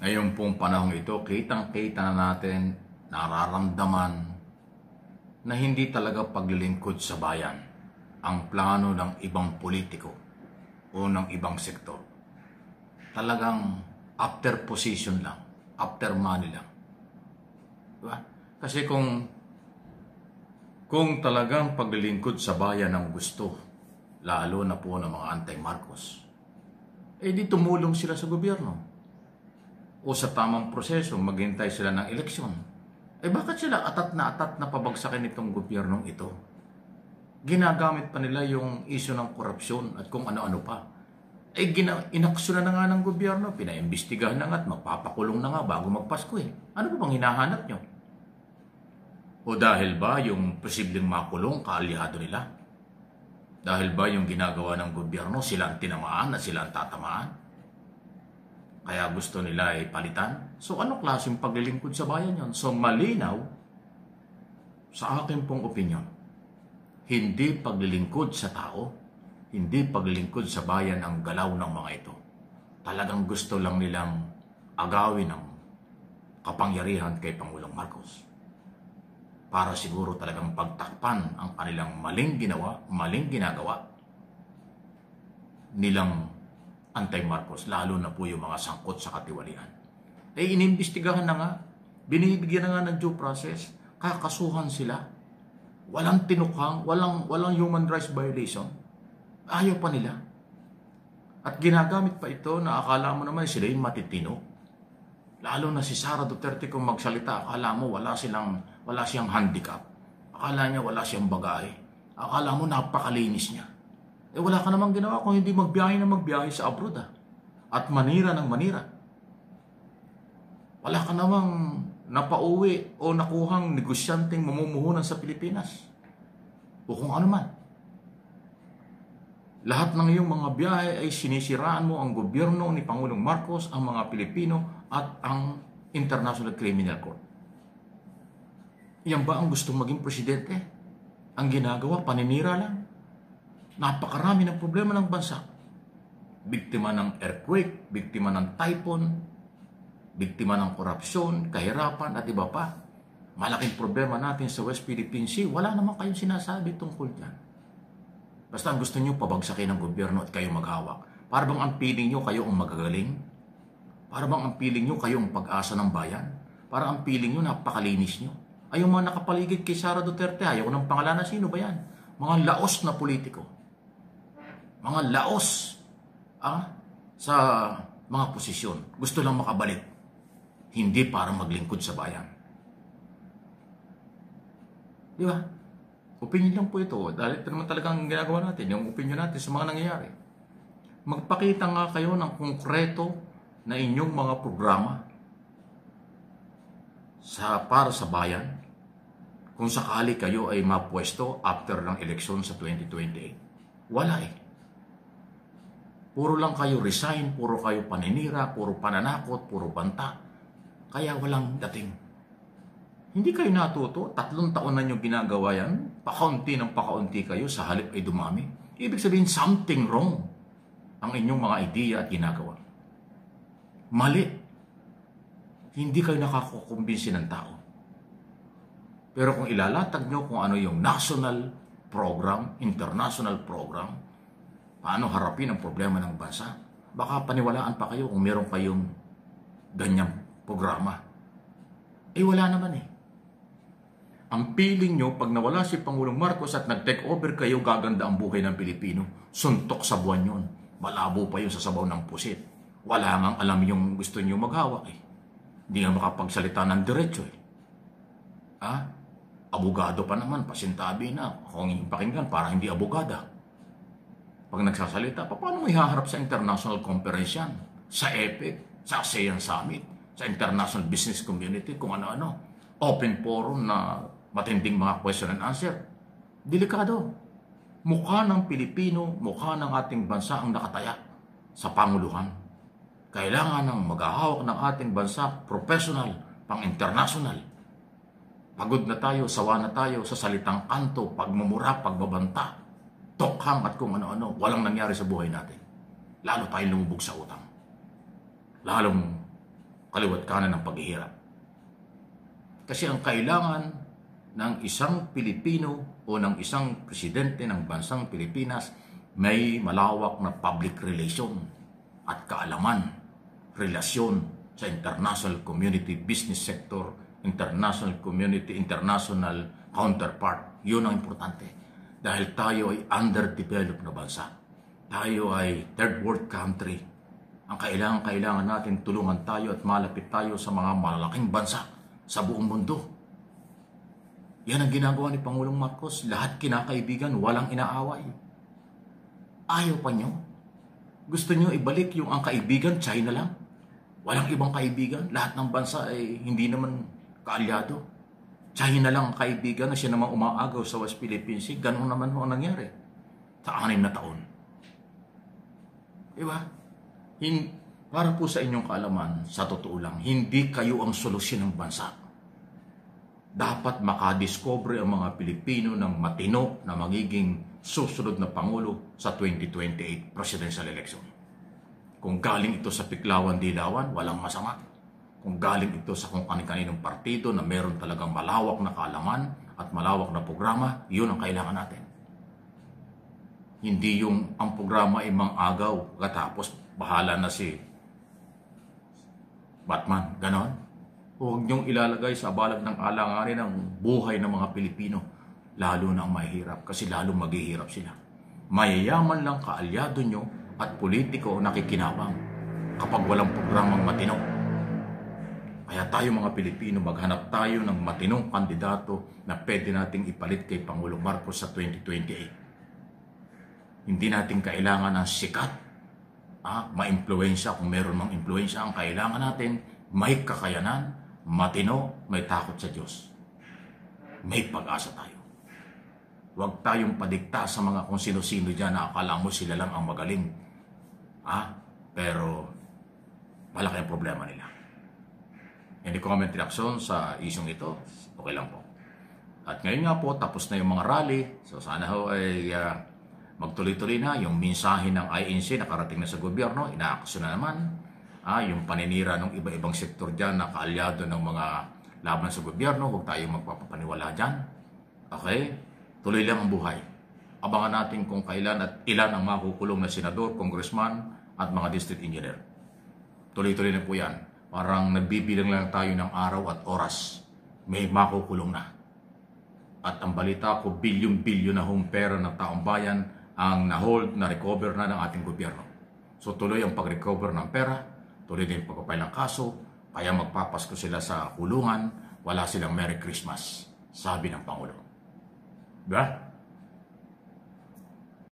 Ngayon pong panahong ito, kitang-kita na natin, nararamdaman na hindi talaga paglilingkod sa bayan ang plano ng ibang politiko o ng ibang sektor. Talagang after position lang, after money lang. Diba? Kasi kung talagang paglilingkod sa bayan ang gusto, lalo na po ng mga anti-Marcos, di tumulong sila sa gobyerno. O sa tamang proseso, maghintay sila ng eleksyon. Bakit sila atat na pabagsakin itong gobyernong ito? Ginagamit pa nila yung isyu ng korupsyon at kung ano-ano pa. Inaksyonan na nga ng gobyerno, pinaimbestigahan na nga at magpapakulong na nga bago magpasko Ano ba bang hinahanap nyo? O dahil ba yung posibleng makulong kaalyado nila? Dahil ba yung ginagawa ng gobyerno sila ang tinamaan at sila ang tatamaan? Kaya gusto nila palitan? So ano klaseng paglilingkod sa bayan yon? So malinaw, sa akin pong opinion, hindi paglilingkod sa tao, hindi paglilingkod sa bayan ang galaw ng mga ito. Talagang gusto lang nilang agawin ang kapangyarihan kay Pangulong Marcos. Para siguro talagang pagtakpan ang kanilang maling ginagawa nilang anti-Marcos, lalo na po yung mga sangkot sa katiwalian. Inimbestigahan na nga, binibigyan na nga ng due process, kakasuhan sila, walang tinukhang, walang human rights violation, ayaw pa nila. At ginagamit pa ito na akala mo naman sila yung matitino. Lalo na si Sara Duterte kung magsalita, akala mo wala siyang handicap. Akala niya wala siyang bagahe. Akala mo napakalinis niya. Wala ka namang ginawa kung hindi magbiyahe sa abroad at manira ng manira. Wala ka namang napauwi o nakuhang negosyanteng mamumuhunan sa Pilipinas. O kung ano man. Lahat ng iyong mga biyahe ay sinisiraan mo ang gobyerno ni Pangulong Marcos, ang mga Pilipino at ang International Criminal Court. Yan ba ang gustong maging presidente? Ang ginagawa, paninira lang. Napakarami ng problema ng bansa. Biktima ng earthquake, biktima ng typhoon, biktima ng korupsyon, kahirapan at iba pa. Malaking problema natin sa West Philippine Sea, wala naman kayong sinasabi tungkol dyan. Basta ang gusto nyo pabagsakin ng gobyerno at kayo maghawak. Para bang ang piling nyo kayo ang magagaling? Para bang ang piling nyo kayo ang pag-asa ng bayan? Para ang piling nyo napakalinis nyo? Ay yung mga nakapaligid kay Sara Duterte, ayaw ng pangalan na sino ba yan? Mga laos na politiko. Mga laos sa mga posisyon. Gusto lang makabalik. Hindi para maglingkod sa bayan. Di ba? Opinion lang po ito. Dahil ito naman talagang ginagawa natin. Yung opinion natin sa mga nangyayari. Magpakita nga kayo ng konkreto na inyong mga programa para sa bayan. Kung sakali kayo ay mapwesto after ng eleksyon sa 2028. Wala Puro lang kayo resign, puro kayo paninira, puro pananakot, puro banta. Kaya walang dating. Hindi kayo natuto, 3 taon na nyo ginagawa yan, pakaunti ng pakaunti kayo, sa halip ay dumami. Ibig sabihin, something wrong ang inyong mga ideya at ginagawa. Mali. Hindi kayo nakakukumbinsi ng tao. Pero kung ilalatag nyo kung ano yung national program, international program, paano harapin ang problema ng bansa, baka paniwalaan pa kayo kung meron kayong ganyang programa. Wala naman Ang feeling nyo, pag nawala si Pangulong Marcos at nag-take over kayo, gaganda ang buhay ng Pilipino. Suntok sa buwan yun. Malabo pa yun sa sabaw ng pusit. Wala ngang alam yung gusto nyo maghawak Hindi nga makapagsalita ng diretso Abogado pa naman, pasintabi na. Kung pakinggan, para hindi abogada. Pag nagsasalita, paano mo ihaharap sa international conference yan? Sa EPEC, sa ASEAN Summit, sa International Business Community, kung ano-ano. Open forum na matinding mga question and answer. Delikado. Mukha ng Pilipino, mukha ng ating bansa ang nakataya sa Panguluhan. Kailangan ng maghahawak ng ating bansa professional, pang-international. Pagod na tayo, sawa na tayo sa salitang kanto, pagmumura, pagbabanta, tokhang at kung ano-ano. Walang nangyari sa buhay natin. Lalo tayong lumubog sa utang. Lalong kaliwat kanan ng paghihirap. Kasi ang kailangan ng isang Pilipino o ng isang presidente ng bansang Pilipinas may malawak na public relation at kaalaman, relasyon sa international community, business sector, international community, international counterpart. Yun ang importante. Dahil tayo ay underdeveloped na bansa. Tayo ay third world country. Ang kailangan natin tulungan tayo at malapit tayo sa mga malalaking bansa sa buong mundo. Yan ang ginagawa ni Pangulong Marcos. Lahat kinakaibigan, walang inaaway. Ayaw pa nyo? Gusto nyo ibalik yung ang kaibigan, China lang? Walang ibang kaibigan? Lahat ng bansa ay hindi naman kaalyado. China lang ang kaibigan na siya naman umaagaw sa West Philippine Sea. Ganun naman ang nangyari sa 6 na taon. Diba? Para po sa inyong kaalaman, sa totoo lang, hindi kayo ang solusyon ng bansa. Dapat makadiscover ang mga Pilipino ng matino na magiging susunod na Pangulo sa 2028 presidential election. Kung galing ito sa Piklawan-Dilawan, walang masama. Kung galing ito sa kung kanin-kaninong partido na meron talagang malawak na kaalaman at malawak na programa, yun ang kailangan natin. Hindi yung ang programa ay mang-agaw, katapos bahala na si Batman, ganon. Huwag niyong ilalagay sa balag ng alanganin ang buhay ng mga Pilipino, lalo na ang mahihirap, kasi lalo maghihirap sila. Mayayaman lang kaalyado nyo at politiko nakikinabang kapag walang programang matino. Kaya tayo mga Pilipino, maghanap tayo ng matinong kandidato na pwede nating ipalit kay Pangulong Marcos sa 2028. Hindi natin kailangan ng sikat, ma-impluensya kung meron mang impluensya. Ang kailangan natin, may kakayanan, matino, may takot sa Diyos. May pag-asa tayo. Huwag tayong padikta sa mga kung sino-sino dyan na akala mo sila lang ang magaling. Pero malaki ang problema nila. Any comment, reaction sa isyong ito? Okay lang po. At ngayon nga po, tapos na yung mga rally. So sana ho ay magtuloy-tuloy na yung mensahe ng INC nakarating na sa gobyerno. Inaaksyon na naman. Yung paninira ng iba-ibang sektor dyan na kaalyado ng mga laban sa gobyerno. Huwag tayong magpapapaniwala dyan. Okay? Tuloy lang ang buhay. Abangan natin kung kailan at ilan ang makukulong na senador, congressman at mga district engineer. Tuloy-tuloy na po yan. Parang nagbibilang lang tayo ng araw at oras. May makukulong na. At ang balita ko, bilyon-bilyon na hong pera ng taong bayan ang na-hold, na-recover na ng ating gobyerno. So tuloy ang pag-recover ng pera, tuloy din pagpapay ng kaso, kaya magpapasko sila sa kulungan, wala silang Merry Christmas, sabi ng Pangulo. Diba?